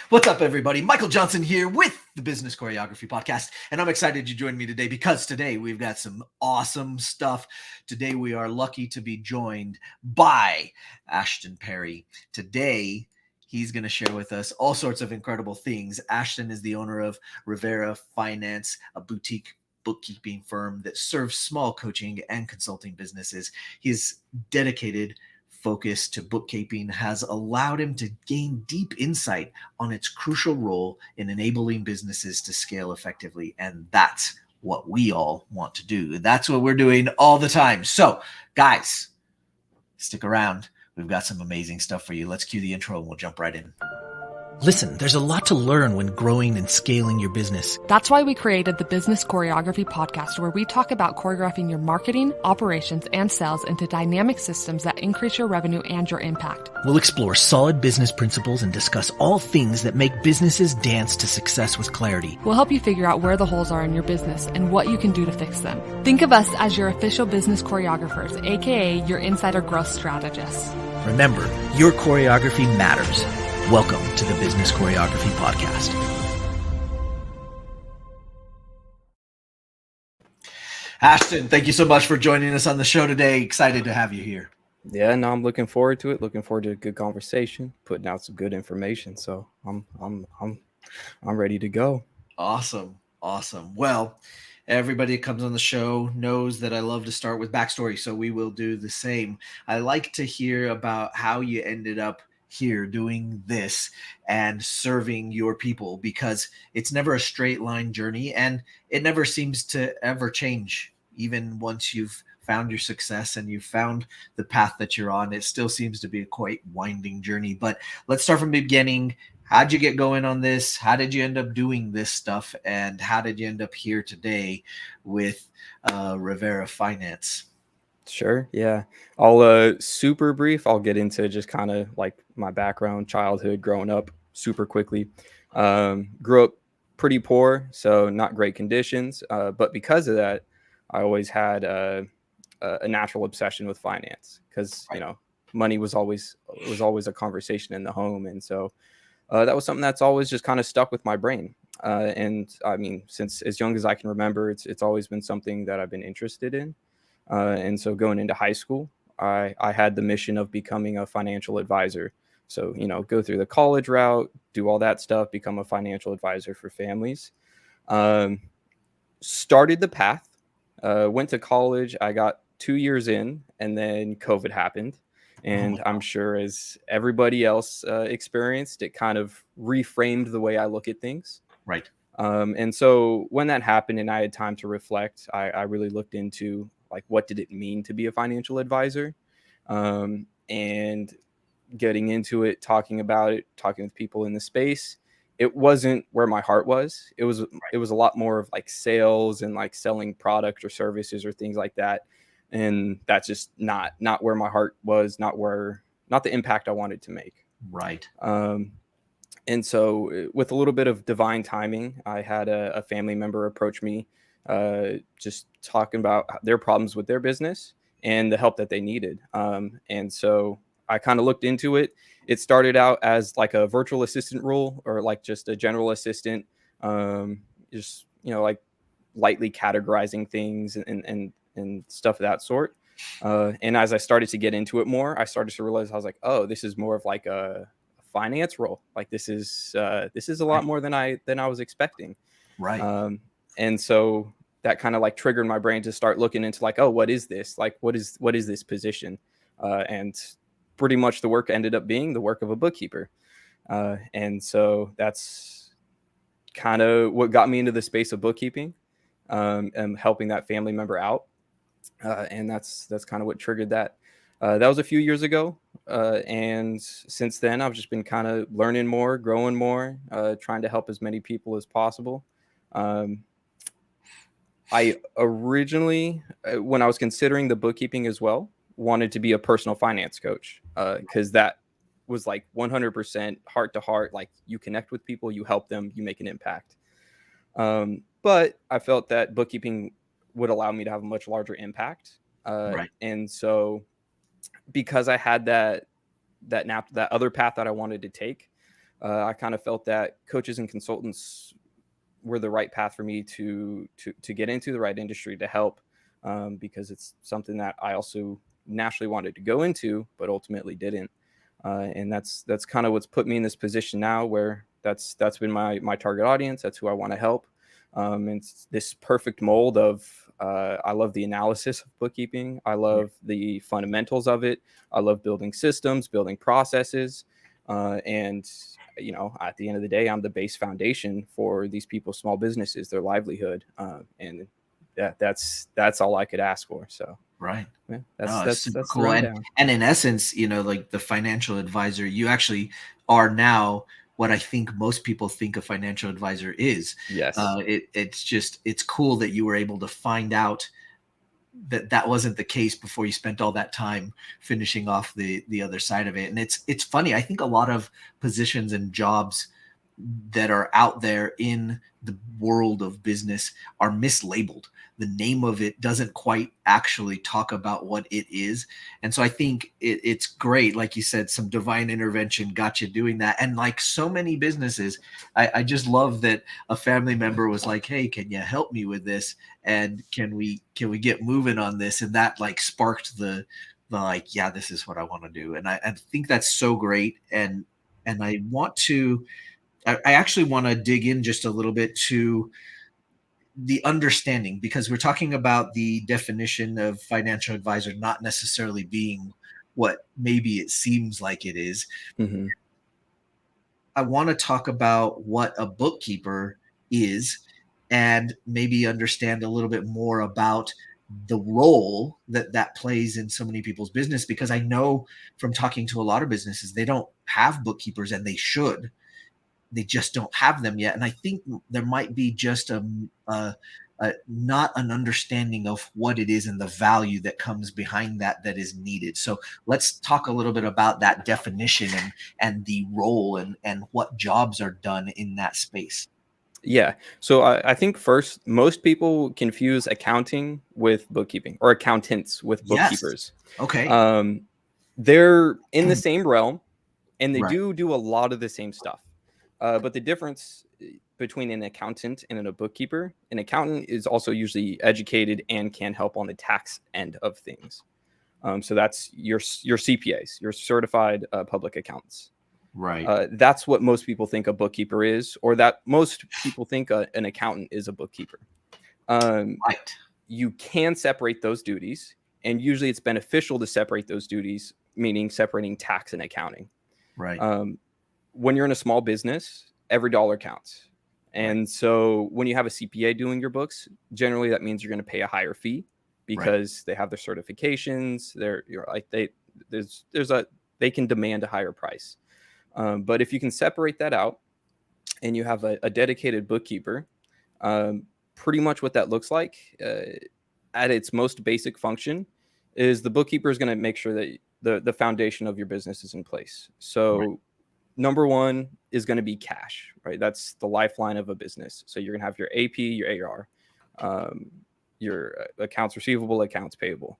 What's up, everybody? Michael Johnson here with the Business Choreography Podcast, and I'm excited you joined me today because today we've got some awesome stuff. Today we are lucky to be joined by Ashton Perry. Today, he's going to share with us all sorts of incredible things. Ashton is the owner of Revera Finance, a boutique bookkeeping firm that serves small coaching and consulting businesses. His dedicated focus to bookkeeping has allowed him to gain deep insight on its crucial role in enabling businesses to scale effectively. And that's what we all want to do. That's what we're doing all the time. So, guys, stick around. We've got some amazing stuff for you. Let's cue the intro and we'll jump right in. Listen, there's a lot to learn when growing and scaling your business. That's why we created the Business Choreography Podcast, where we talk about choreographing your marketing, operations, and sales into dynamic systems that increase your revenue and your impact. We'll explore solid business principles and discuss all things that make businesses dance to success with clarity. We'll help you figure out where the holes are in your business and what you can do to fix them. Think of us as your official business choreographers, aka your insider growth strategists. Remember, your choreography matters. Welcome to the Business Choreography Podcast. Ashton, thank you so much for joining us on the show today. Excited to have you here. Yeah, no, I'm looking forward to it. Looking forward to a good conversation, putting out some good information. So I'm ready to go. Awesome. Well, everybody that comes on the show knows that I love to start with backstory, so we will do the same. I like to hear about how you ended up here doing this and serving your people, because it's never a straight line journey and it never seems to ever change. Even once you've found your success and you've found the path that you're on, it still seems to be a quite winding journey. But let's start from the beginning. How'd you get going on this? How did you end up doing this stuff? And how did you end up here today with Revera Finance? Sure. Yeah. I'll super brief. I'll get into just kind of like my background, childhood, growing up super quickly. Grew up pretty poor, so not great conditions. But because of that, I always had a natural obsession with finance because, you know, money was always a conversation in the home. And so that was something that's always just kind of stuck with my brain. And I mean, since as young as I can remember, it's always been something that I've been interested in. And so going into high school, I had the mission of becoming a financial advisor. So, you know, go through the college route, do all that stuff, become a financial advisor for families. Started the path, went to college. I got 2 years in, and then COVID happened. And I'm sure as everybody else experienced, it kind of reframed the way I look at things. Right. And so when that happened and I had time to reflect, I really looked into, like, what did it mean to be a financial advisor? And getting into it, talking about it, talking with people in the space, it wasn't where my heart was. It was a lot more of like sales and like selling product or services or things like that. And that's just not where my heart was, not the impact I wanted to make. Right. And so with a little bit of divine timing, I had a family member approach me, just talking about their problems with their business and the help that they needed. And so I kind of looked into it. It started out as like a virtual assistant role, or like just a general assistant, just, you know, like lightly categorizing things and stuff of that sort. And as I started to get into it more, I started to realize, I was like, oh, this is more of like a finance role. Like this is a lot more than I was expecting. Right. And so that kind of like triggered my brain to start looking into like, oh, what is this? Like, what is this position? And pretty much the work ended up being the work of a bookkeeper. And so that's kind of what got me into the space of bookkeeping, and helping that family member out. And that's kind of what triggered that. That was a few years ago. And since then, I've just been kind of learning more, growing more, trying to help as many people as possible. I originally, when I was considering the bookkeeping as well, wanted to be a personal finance coach, because that was like 100% heart to heart. Like, you connect with people, you help them, you make an impact. But I felt that bookkeeping would allow me to have a much larger impact. Right. And so because I had that other path that I wanted to take, I kind of felt that coaches and consultants were the right path for me to get into the right industry to help, because it's something that I also naturally wanted to go into, but ultimately didn't. And that's kind of what's put me in this position now, where that's been my target audience. That's who I want to help. And it's this perfect mold of I love the analysis of bookkeeping. I love the fundamentals of it. I love building systems, building processes, and at the end of the day, I'm the base foundation for these people's small businesses, their livelihood, and that's all I could ask for. So Right. yeah, No, it's super that's the cool. rundown. And in essence, like the financial advisor, you actually are now what I think most people think a financial advisor is. Yes. It's cool that you were able to find out that that wasn't the case before you spent all that time finishing off the other side of it. And it's funny. I think a lot of positions and jobs that are out there in the world of business are mislabeled. The name of it doesn't quite actually talk about what it is. And so I think it's great. Like you said, some divine intervention got you doing that. And like so many businesses, I just love that a family member was like, hey, can you help me with this? And can we get moving on this? And that like sparked the like, yeah, this is what I want to do. And I think that's so great. And I want to I actually want to dig in just a little bit to the understanding, because we're talking about the definition of financial advisor not necessarily being what maybe it seems like it is. Mm-hmm. I want to talk about what a bookkeeper is and maybe understand a little bit more about the role that that plays in so many people's business, because I know from talking to a lot of businesses, they don't have bookkeepers and they should. They just don't have them yet. And I think there might be just a not an understanding of what it is and the value that comes behind that is needed. So let's talk a little bit about that definition and the role and what jobs are done in that space. Yeah. So I think first, most people confuse accounting with bookkeeping, or accountants with Yes. bookkeepers. Okay. Um, they're in the same realm, and they Right. do a lot of the same stuff. But the difference between an accountant and a bookkeeper, an accountant is also usually educated and can help on the tax end of things. So that's your CPAs, your certified public accountants. Right. That's what most people think a bookkeeper is, or that most people think an accountant is a bookkeeper. Right. You can separate those duties, and usually it's beneficial to separate those duties, meaning separating tax and accounting. Right. When you're in a small business, every dollar counts. Right. And so when you have a CPA doing your books, generally that means you're going to pay a higher fee Right. because they have their certifications. They can demand a higher price. But if you can separate that out and you have a dedicated bookkeeper, pretty much what that looks like at its most basic function is the bookkeeper is going to make sure that the foundation of your business is in place. So Right. number one is going to be cash, right? That's the lifeline of a business. So you're going to have your AP, your AR, your accounts receivable, accounts payable.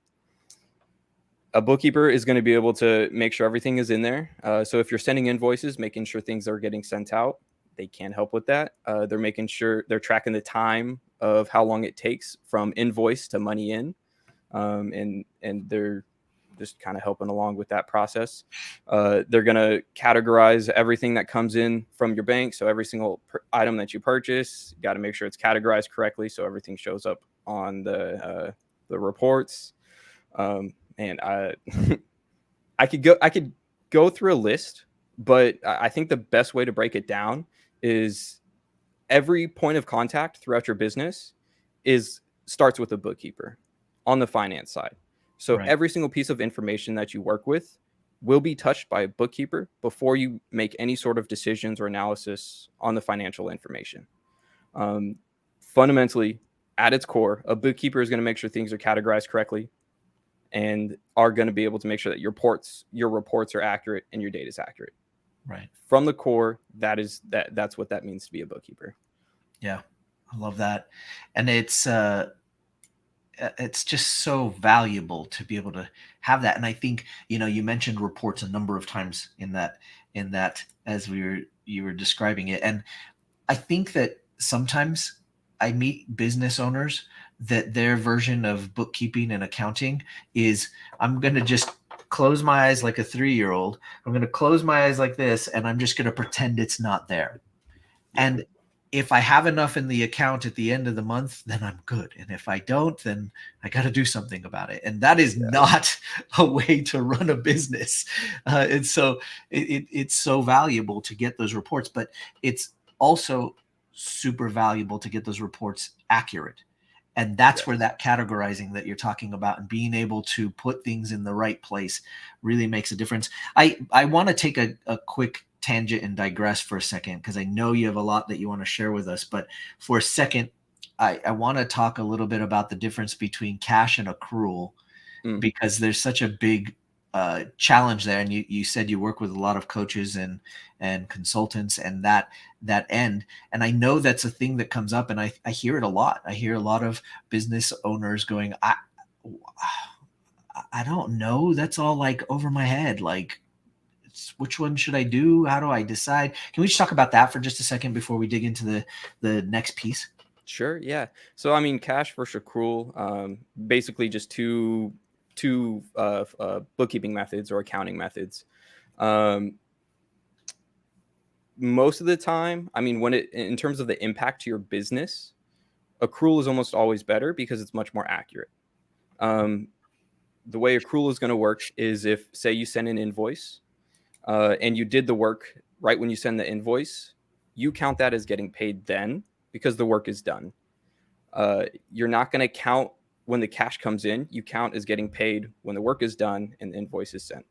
A bookkeeper is going to be able to make sure everything is in there. So if you're sending invoices, making sure things are getting sent out, they can help with that. They're making sure they're tracking the time of how long it takes from invoice to money in, and they're just kind of helping along with that process. They're going to categorize everything that comes in from your bank. So every single item that you purchase, you got to make sure it's categorized correctly so everything shows up on the reports. And I could go through a list, but I think the best way to break it down is every point of contact throughout your business starts with a bookkeeper on the finance side. So Right. every single piece of information that you work with will be touched by a bookkeeper before you make any sort of decisions or analysis on the financial information. Fundamentally, at its core, a bookkeeper is going to make sure things are categorized correctly and are going to be able to make sure that your reports are accurate and your data is accurate. Right. From the core, that's what that means to be a bookkeeper. Yeah. I love that. And it's just so valuable to be able to have that. And I think, you mentioned reports a number of times in in that as you were describing it. And I think that sometimes I meet business owners that their version of bookkeeping and accounting is, I'm going to just close my eyes like a 3-year-old. I'm going to close my eyes like this, and I'm just going to pretend it's not there. Yeah. And if I have enough in the account at the end of the month, then I'm good. And if I don't, then I got to do something about it. And that is not a way to run a business. And so it's so valuable to get those reports, but it's also super valuable to get those reports accurate. And that's where that categorizing that you're talking about and being able to put things in the right place really makes a difference. I want to take a quick tangent and digress for a second, because I know you have a lot that you want to share with us. But for a second, I want to talk a little bit about the difference between cash and accrual, because there's such a big challenge there. And you said you work with a lot of coaches and consultants and that end. And I know that's a thing that comes up, and I hear it a lot. I hear a lot of business owners going, I don't know. That's all like over my head. Like, which one should I do? How do I decide? Can we just talk about that for just a second before we dig into the next piece? Sure. Yeah. So, I mean, cash versus accrual, basically just two bookkeeping methods or accounting methods. Most of the time, I mean, in terms of the impact to your business, accrual is almost always better because it's much more accurate. The way accrual is going to work is if, say, you send an invoice and you did the work right when you send the invoice, you count that as getting paid then because the work is done. You're not going to count when the cash comes in. You count as getting paid when the work is done and the invoice is sent.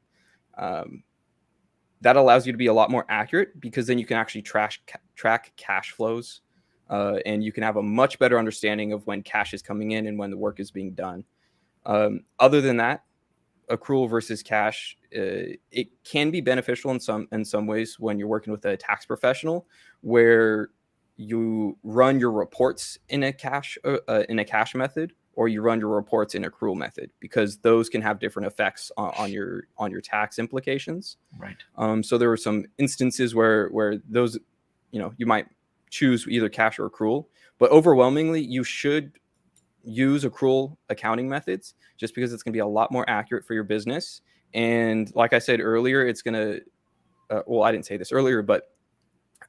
That allows you to be a lot more accurate because then you can actually track cash flows and you can have a much better understanding of when cash is coming in and when the work is being done. Other than that, accrual versus cash, it can be beneficial in some ways when you're working with a tax professional, where you run your reports in a cash method, or you run your reports in accrual method, because those can have different effects on your tax implications. Right. So there were some instances where those, you might choose either cash or accrual, but overwhelmingly you should use accrual accounting methods, just because it's going to be a lot more accurate for your business. And like I said earlier, it's going to, I didn't say this earlier, but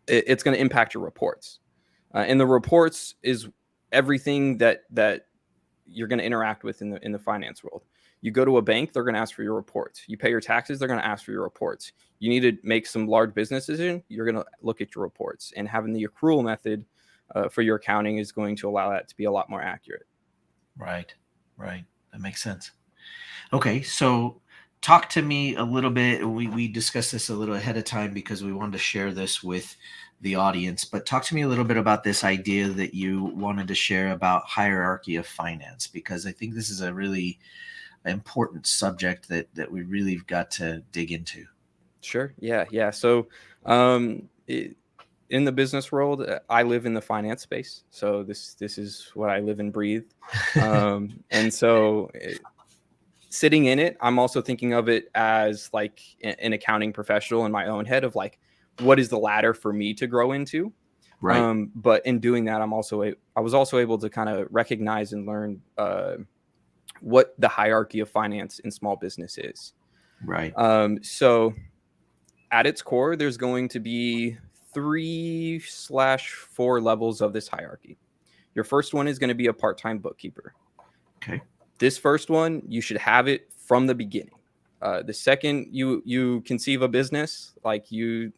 it's going to impact your reports. And the reports is everything that you're going to interact with in the finance world. You go to a bank, they're going to ask for your reports. You pay your taxes, they're going to ask for your reports. You need to make some large business decision, you're going to look at your reports. And having the accrual method for your accounting is going to allow that to be a lot more accurate. Right. That makes sense. Okay, so talk to me a little bit. We discussed this a little ahead of time because we wanted to share this with the audience, but talk to me a little bit about this idea that you wanted to share about hierarchy of finance, because I think this is a really important subject that we really have got to dig into. Sure. Yeah. So in the business world, I live in the finance space. So this is what I live and breathe. And so sitting in it, I'm also thinking of it as like an accounting professional in my own head of like, what is the ladder for me to grow into? Right. But in doing that, I was also able to kind of recognize and learn what the hierarchy of finance in small business is. Right. So at its core, there's going to be 3/4 levels of this hierarchy. Your first one is going to be a part-time bookkeeper. Okay. This first one, you should have it from the beginning. The second you conceive a business, like you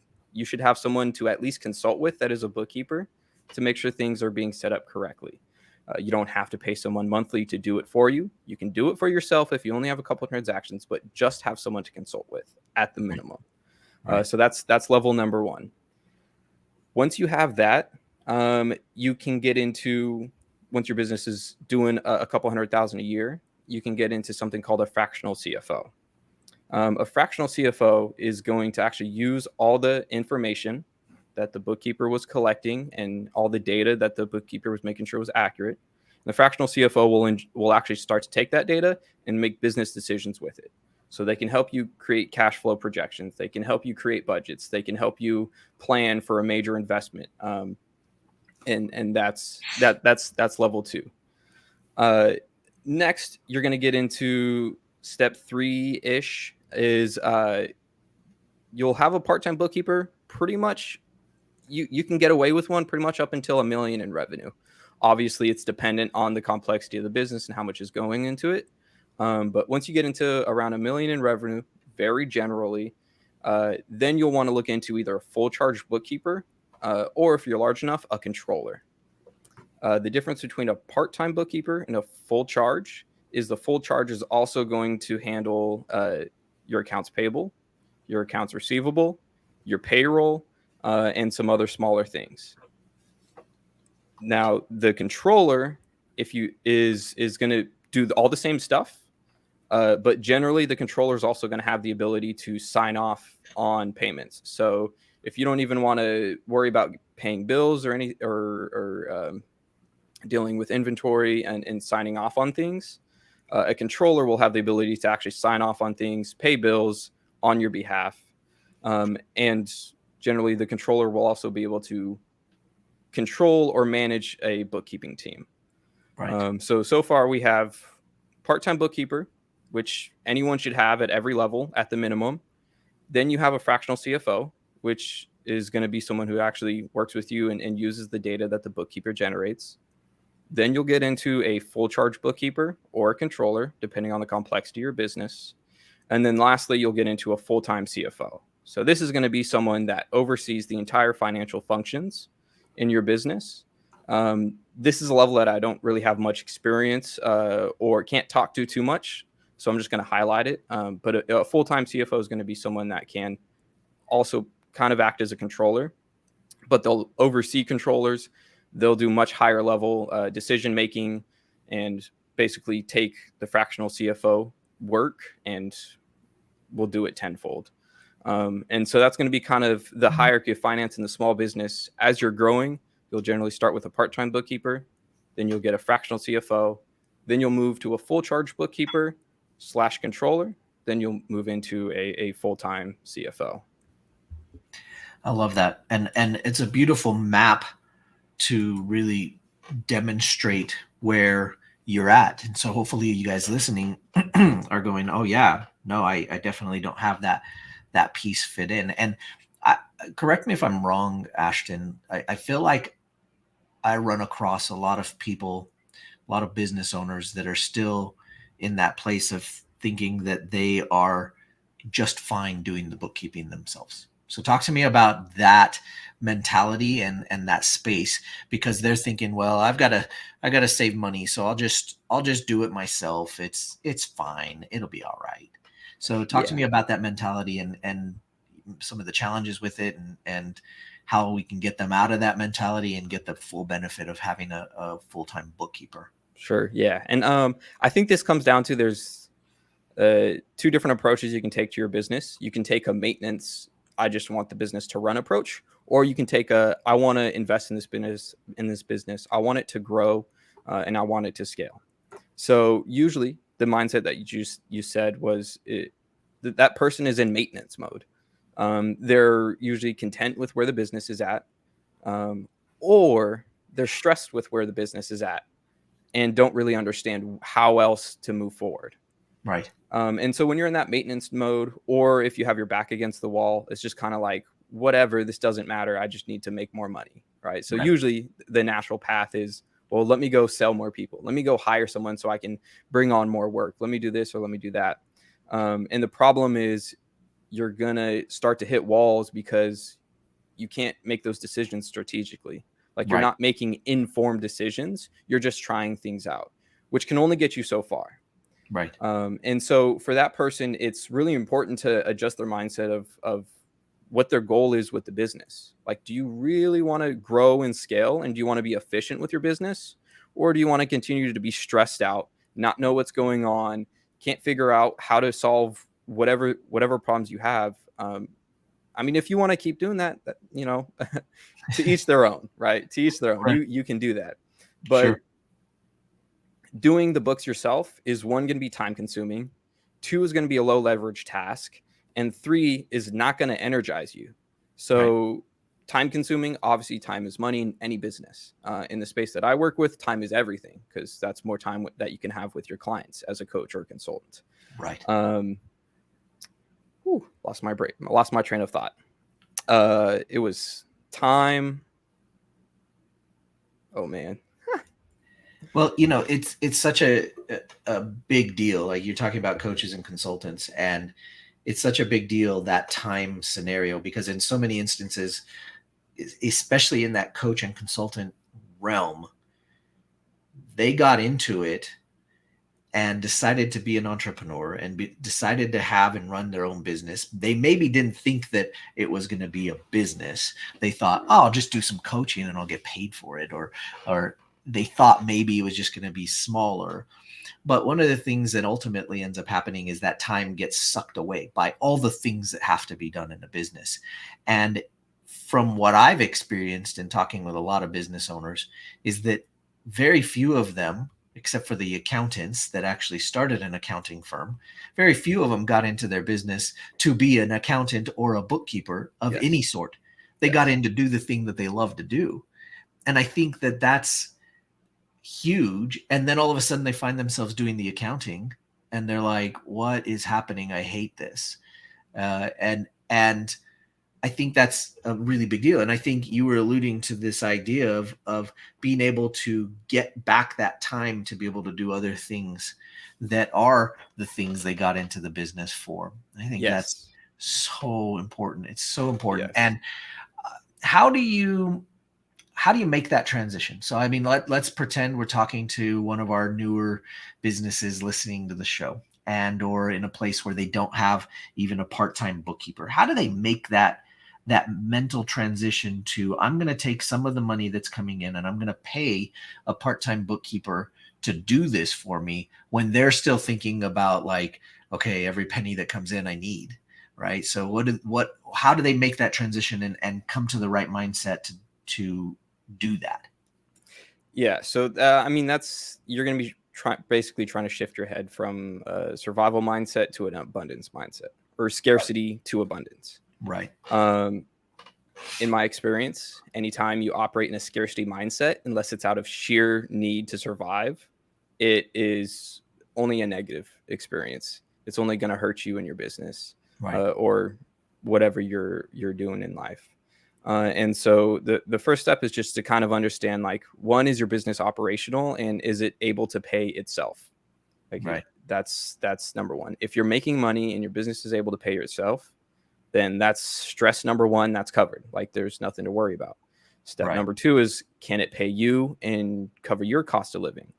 should have someone to at least consult with that is a bookkeeper to make sure things are being set up correctly. You don't have to pay someone monthly to do it for you. You can do it for yourself if you only have a couple of transactions, but just have someone to consult with at the minimum. Right. So that's level number one. Once you have that, you can get into, once your business is doing a couple $100,000 a year, you can get into something called a fractional CFO. A fractional CFO is going to actually use all the information that the bookkeeper was collecting and all the data that the bookkeeper was making sure was accurate. And the fractional CFO will actually start to take that data and make business decisions with it. So they can help you create cash flow projections. They can help you create budgets. They can help you plan for a major investment. And that's level 2. Next, you're going to get into step 3-ish is you'll have a part-time bookkeeper. Pretty much you can get away with one pretty much up until $1 million in revenue. Obviously, it's dependent on the complexity of the business and how much is going into it. But once you get into around $1 million in revenue, very generally, then you'll want to look into either a full charge bookkeeper or, if you're large enough, a controller. The difference between a part-time bookkeeper and a full charge is the full charge is also going to handle your accounts payable, your accounts receivable, your payroll, and some other smaller things. Now, the controller, is going to do all the same stuff, but generally the controller is also going to have the ability to sign off on payments. So if you don't even want to worry about paying bills or dealing with inventory and signing off on things, a controller will have the ability to actually sign off on things, pay bills on your behalf. And generally the controller will also be able to control or manage a bookkeeping team. Right. So far we have part-time bookkeeper, which anyone should have at every level at the minimum. Then you have a fractional CFO, which is going to be someone who actually works with you and uses the data that the bookkeeper generates. Then you'll get into a full charge bookkeeper or a controller, depending on the complexity of your business. And then lastly, you'll get into a full-time CFO. So this is going to be someone that oversees the entire financial functions in your business. This is a level that I don't really have much experience or can't talk to too much. So I'm just going to highlight it. But a full-time CFO is going to be someone that can also kind of act as a controller, but they'll oversee controllers. They'll do much higher level decision making and basically take the fractional CFO work and will do it tenfold. And so that's going to be kind of the hierarchy of finance in the small business. As you're growing, you'll generally start with a part-time bookkeeper, then you'll get a fractional CFO, then you'll move to a full charge bookkeeper / controller, then you'll move into a full-time CFO. I love that. And it's a beautiful map to really demonstrate where you're at. And so hopefully you guys listening are going, oh yeah, no, I definitely don't have that piece fit in. And correct me if I'm wrong, Ashton. I feel like I run across a lot of people, a lot of business owners that are still in that place of thinking that they are just fine doing the bookkeeping themselves. So talk to me about that mentality and that space, because they're thinking, well, I gotta save money, so I'll just do it myself. It's fine. It'll be all right. So talk to me about that mentality and some of the challenges with it and how we can get them out of that mentality and get the full benefit of having a full-time bookkeeper. Sure. Yeah. And I think this comes down to there's 2 different approaches you can take to your business. You can take a maintenance, I just want the business to run approach, or you can take I want to invest in this business. I want it to grow and I want it to scale. So usually the mindset that you said was that person is in maintenance mode. They're usually content with where the business is at, or they're stressed with where the business is at and don't really understand how else to move forward. Right. And so when you're in that maintenance mode, or if you have your back against the wall, it's just kind of like, whatever, this doesn't matter. I just need to make more money. Right. So usually the natural path is, well, let me go sell more people. Let me go hire someone so I can bring on more work. Let me do this or let me do that. And the problem is you're going to start to hit walls because you can't make those decisions strategically. Like you're not making informed decisions. You're just trying things out, which can only get you so far. Right. And so for that person, it's really important to adjust their mindset of what their goal is with the business. Like, do you really want to grow and scale? And do you want to be efficient with your business? Or do you want to continue to be stressed out, not know what's going on, can't figure out how to solve whatever problems you have? I mean, if you want to keep doing that, to each their own, right? To each their own. Right. You can do that. But doing the books yourself is, one, going to be time consuming. 2 is going to be a low leverage task, and 3 is not going to energize you. So time consuming, obviously time is money in any business. In the space that I work with, time is everything, because that's more time that you can have with your clients as a coach or a consultant. Right. Lost my train of thought. It was time. Oh man. Well, it's such a big deal. Like, you're talking about coaches and consultants, and it's such a big deal, that time scenario, because in so many instances, especially in that coach and consultant realm, they got into it and decided to be an entrepreneur and decided to have and run their own business. They maybe didn't think that it was going to be a business. They thought, oh, I'll just do some coaching and I'll get paid for it. Or they thought maybe it was just going to be smaller. But one of the things that ultimately ends up happening is that time gets sucked away by all the things that have to be done in a business. And from what I've experienced in talking with a lot of business owners, is that very few of them, except for the accountants that actually started an accounting firm, very few of them got into their business to be an accountant or a bookkeeper of any sort. They got in to do the thing that they love to do. And I think that that's huge. And then all of a sudden they find themselves doing the accounting and they're like, what is happening? I hate this. And I think that's a really big deal. And I think you were alluding to this idea of being able to get back that time to be able to do other things that are the things they got into the business for. I think that's so important. It's so important. And how do you make that transition? So, I mean, let's pretend we're talking to one of our newer businesses listening to the show, and or in a place where they don't have even a part-time bookkeeper. How do they make that mental transition to, I'm going to take some of the money that's coming in and I'm going to pay a part-time bookkeeper to do this for me, when they're still thinking about, like, okay, every penny that comes in I need, right? So how do they make that transition and come to the right mindset to do that? Yeah. So, I mean, you're going to be basically trying to shift your head from a survival mindset to an abundance mindset, or scarcity to abundance. Right. In my experience, anytime you operate in a scarcity mindset, unless it's out of sheer need to survive, it is only a negative experience. It's only going to hurt you in your business, or whatever you're doing in life. And so the first step is just to kind of understand, like, one, is your business operational, and is it able to pay itself? Like, that's number one. If you're making money and your business is able to pay yourself, then that's stress number one. That's covered. Like, there's nothing to worry about. Step number two is, can it pay you and cover your cost of living?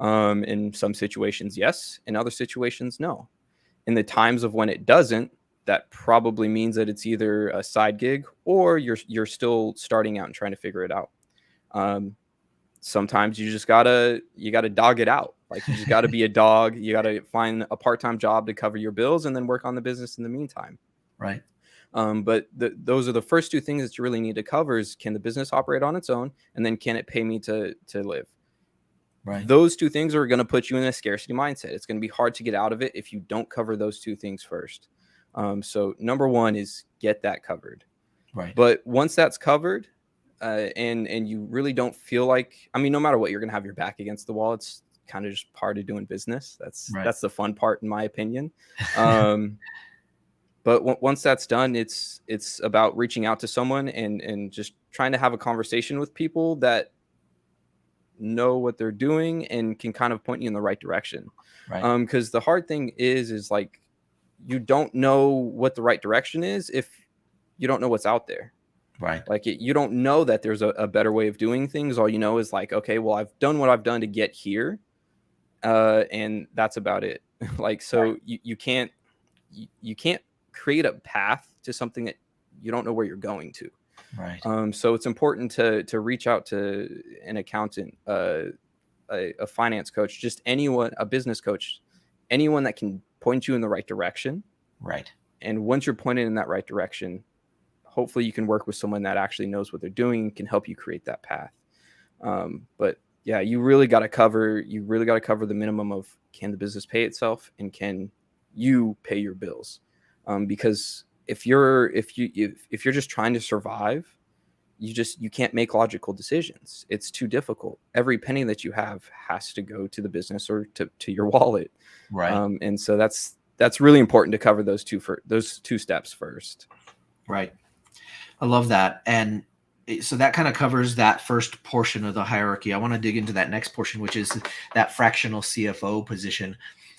In some situations, yes. In other situations, no. In the times of when it doesn't, that probably means that it's either a side gig or you're still starting out and trying to figure it out. Sometimes you gotta dog it out. Like, you just gotta be a dog. You gotta find a part-time job to cover your bills and then work on the business in the meantime. Right. But those are the first two things that you really need to cover: is, can the business operate on its own? And then, can it pay me to live? Right. Those two things are going to put you in a scarcity mindset. It's going to be hard to get out of it if you don't cover those two things first. So number one is get that covered. Right. But once that's covered, and you really don't feel like, I mean, no matter what, you're going to have your back against the wall. It's kind of just part of doing business. That's the fun part, in my opinion. But once that's done, it's about reaching out to someone and just trying to have a conversation with people that know what they're doing and can kind of point you in the right direction. Right. Because the hard thing is like, you don't know what the right direction is if you don't know what's out there. Right. Like, you don't know that there's a better way of doing things. All you know is, like, okay, well, I've done what I've done to get here. And that's about it. Like, so you can't create a path to something that you don't know where you're going to. Right. So it's important to reach out to an accountant, a finance coach, just anyone, a business coach, anyone that can point you in the right direction. Right. And once you're pointed in that right direction, hopefully you can work with someone that actually knows what they're doing and can help you create that path. But yeah, you really got to cover the minimum of, can the business pay itself, and can you pay your bills. Because if you're just trying to survive, you can't make logical decisions. It's too difficult. Every penny that you have has to go to the business or to your wallet. Right. And so that's really important to cover those two steps first. Right. I love that. And so that kind of covers that first portion of the hierarchy. I want to dig into that next portion, which is that fractional CFO position.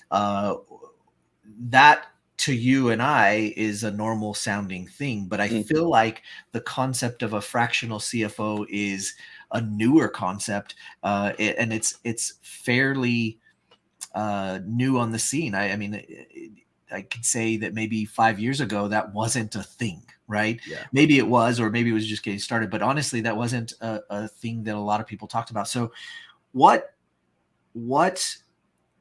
That to you and I is a normal sounding thing, but I feel like the concept of a fractional CFO is a newer concept, and it's fairly new on the scene. I mean, I could say that maybe 5 years ago that wasn't a thing, right? Yeah. Maybe it was, or maybe it was just getting started. But honestly, that wasn't a thing that a lot of people talked about. So, what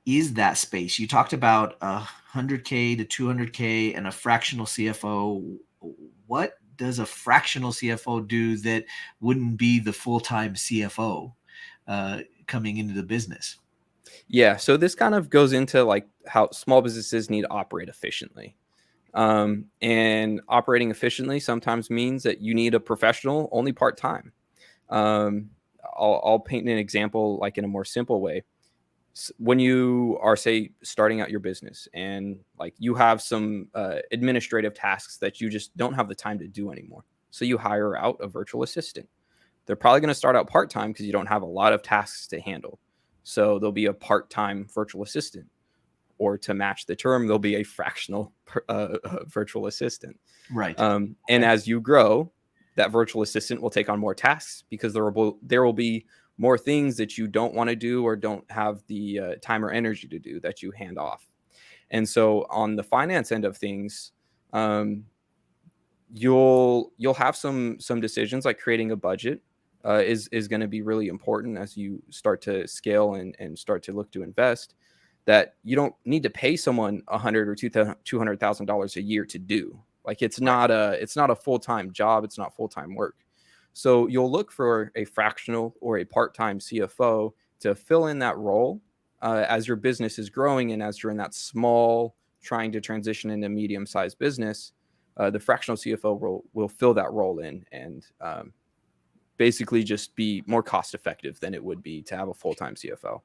is that space? You talked about 100K to 200K and a fractional CFO. What does a fractional CFO do that wouldn't be the full-time CFO coming into the business? Yeah. So this kind of goes into like how small businesses need to operate efficiently. And operating efficiently sometimes means that you need a professional only part-time. I'll paint an example like in a more simple way. When you are, say, starting out your business and like you have some administrative tasks that you just don't have the time to do anymore. So you hire out a virtual assistant. They're probably going to start out part-time because you don't have a lot of tasks to handle. So there'll be a part-time virtual assistant, or to match the term, there'll be a fractional virtual assistant. Right. And as you grow, that virtual assistant will take on more tasks because there will be more things that you don't want to do or don't have the time or energy to do that you hand off. And so on the finance end of things, you'll have some decisions like creating a budget is going to be really important as you start to scale and start to look to invest. That you don't need to pay someone $100,000 or $200,000 a year to do. Like it's not a full-time job. It's not full-time work. So you'll look for a fractional or a part-time CFO to fill in that role as your business is growing and as you're in that small trying to transition into medium-sized business. The fractional CFO will fill that role in and basically just be more cost-effective than it would be to have a full-time CFO.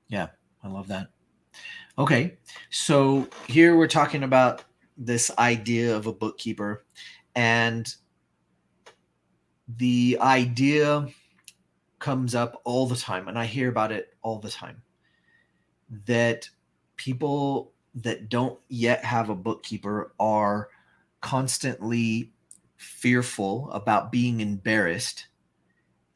Yeah, I love that. Okay, so here we're talking about this idea of a bookkeeper, and the idea comes up all the time, and I hear about it all the time, that people that don't yet have a bookkeeper are constantly fearful about being embarrassed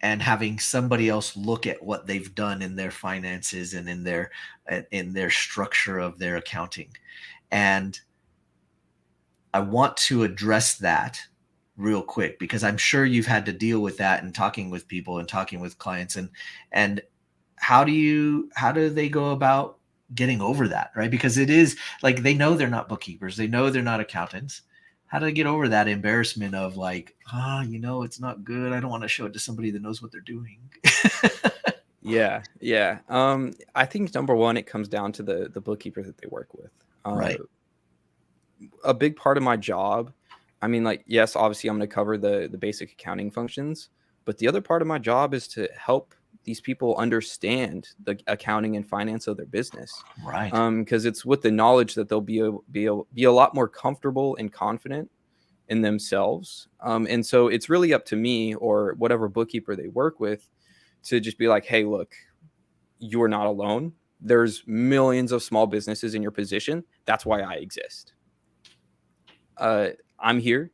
and having somebody else look at what they've done in their finances and in their structure of their accounting. And I want to address that real quick because I'm sure you've had to deal with that in talking with people and talking with clients, and how do they go about getting over that, right? Because it is like they know they're not bookkeepers, they know they're not accountants. How to get over that embarrassment of like, it's not good. I don't want to show it to somebody that knows what they're doing. Yeah. I think number one, it comes down to the bookkeeper that they work with. Right. A big part of my job, I mean, like, yes, obviously I'm going to cover the basic accounting functions, but the other part of my job is to help these people understand the accounting and finance of their business. Right. Because it's with the knowledge that they'll be a lot more comfortable and confident in themselves. And so it's really up to me or whatever bookkeeper they work with to just be like, hey, look, you're not alone. There's millions of small businesses in your position. That's why I exist. I'm here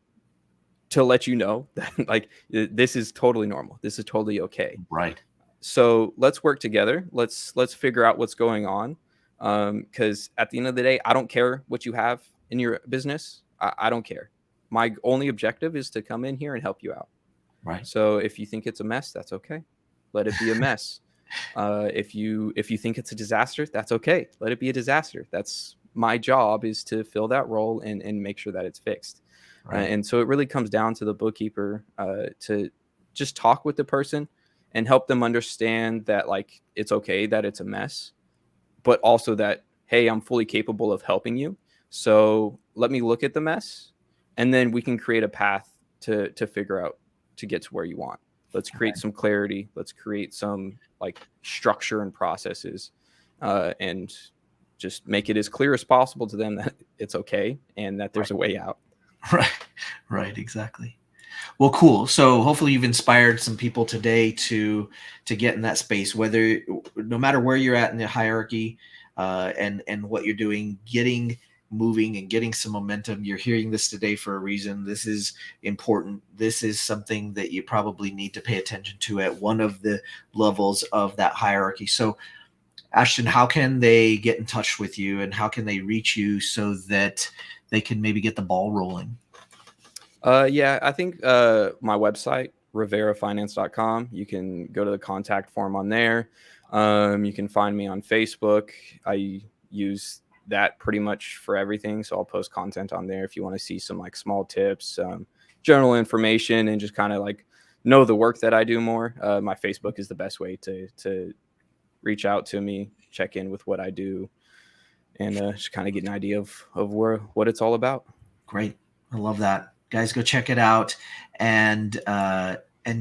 to let you know that like this is totally normal. This is totally okay. Right. So let's work together. Let's figure out what's going on. Because at the end of the day, I don't care what you have in your business. I don't care. My only objective is to come in here and help you out. Right. So if you think it's a mess, that's okay. Let it be a mess. If you think it's a disaster, that's okay. Let it be a disaster. That's my job, is to fill that role and make sure that it's fixed. Right. And so it really comes down to the bookkeeper to just talk with the person and help them understand that like it's okay that it's a mess, but also that, hey, I'm fully capable of helping you. So let me look at the mess, and then we can create a path to figure out to get to where you want. Let's create some clarity. Let's create some like structure and processes, and just make it as clear as possible to them that it's okay and that there's a way out. Right. Exactly. Well, cool. So hopefully you've inspired some people today to get in that space, whether no matter where you're at in the hierarchy, and what you're doing, getting moving and getting some momentum. You're hearing this today for a reason. This is important. This is something that you probably need to pay attention to at one of the levels of that hierarchy. So Ashton, how can they get in touch with you, and how can they reach you so that they can maybe get the ball rolling? Yeah, I think my website, reverafinance.com, you can go to the contact form on there. You can find me on Facebook. I use that pretty much for everything. So I'll post content on there if you want to see some like small tips, general information, and just kind of like know the work that I do more. My Facebook is the best way to reach out to me, check in with what I do, and just kind of get an idea of what it's all about. Great. I love that. Guys, go check it out and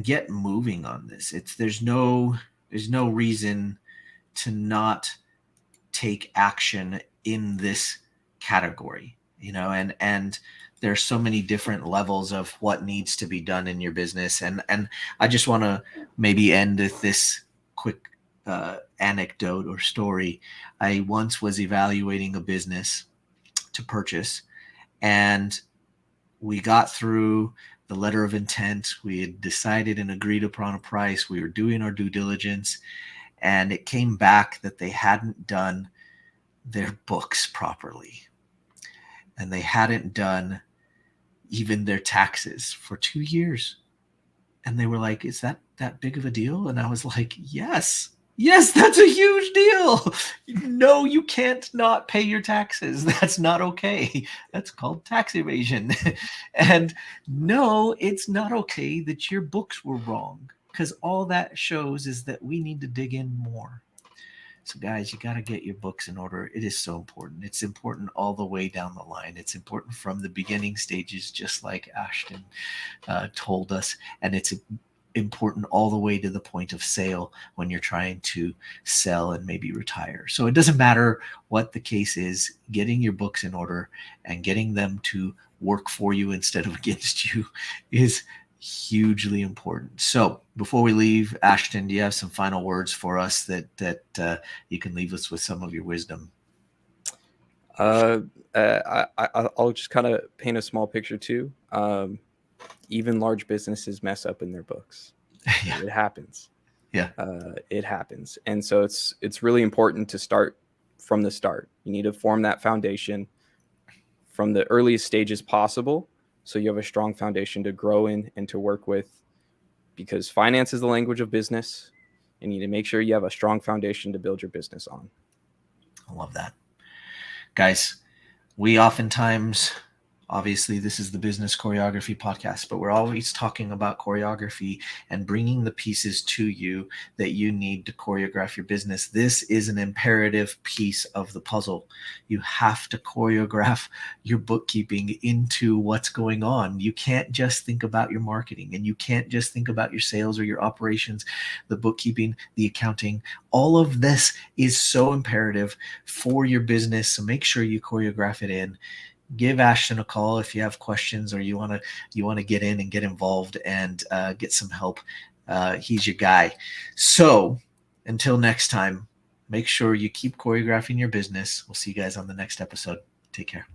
get moving on this. There's no reason to not take action in this category, and there's so many different levels of what needs to be done in your business. And I just want to maybe end with this quick anecdote or story. I once was evaluating a business to purchase, and we got through the letter of intent. We had decided and agreed upon a price. We were doing our due diligence, and it came back that they hadn't done their books properly, and they hadn't done even their taxes for 2 years. And they were like, "Is that big of a deal?" And I was like, yes, that's a huge deal. No, you can't not pay your taxes. That's not okay. That's called tax evasion. And no, it's not okay that your books were wrong, because all that shows is that we need to dig in more. So guys, you got to get your books in order. It is so important. It's important all the way down the line. It's important from the beginning stages, just like Ashton told us. And it's important all the way to the point of sale when you're trying to sell and maybe retire. So it doesn't matter what the case is, getting your books in order and getting them to work for you instead of against you is hugely important. So before we leave, Ashton, do you have some final words for us that you can leave us with some of your wisdom? I'll just kind of paint a small picture too. Even large businesses mess up in their books. Yeah. It happens. Yeah. It happens. And so it's really important to start from the start. You need to form that foundation from the earliest stages possible, so you have a strong foundation to grow in and to work with, because finance is the language of business, and you need to make sure you have a strong foundation to build your business on. I love that. Guys, we oftentimes, obviously this is the Business Choreography Podcast, but we're always talking about choreography and bringing the pieces to you that you need to choreograph your business. This is an imperative piece of the puzzle. You have to choreograph your bookkeeping into what's going on. You can't just think about your marketing, and you can't just think about your sales or your operations, the bookkeeping, the accounting. All of this is so imperative for your business. So make sure you choreograph it in. Give Ashton a call if you have questions, or you want to get in and get involved and get some help. He's your guy. So until next time, make sure you keep choreographing your business. We'll see you guys on the next episode. Take care.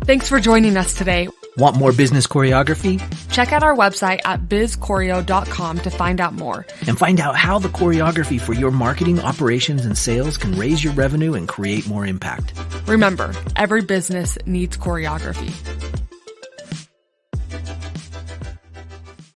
Thanks for joining us today. Want more business choreography? Check out our website at bizchoreo.com to find out more. And find out how the choreography for your marketing, operations, and sales can raise your revenue and create more impact. Remember, every business needs choreography.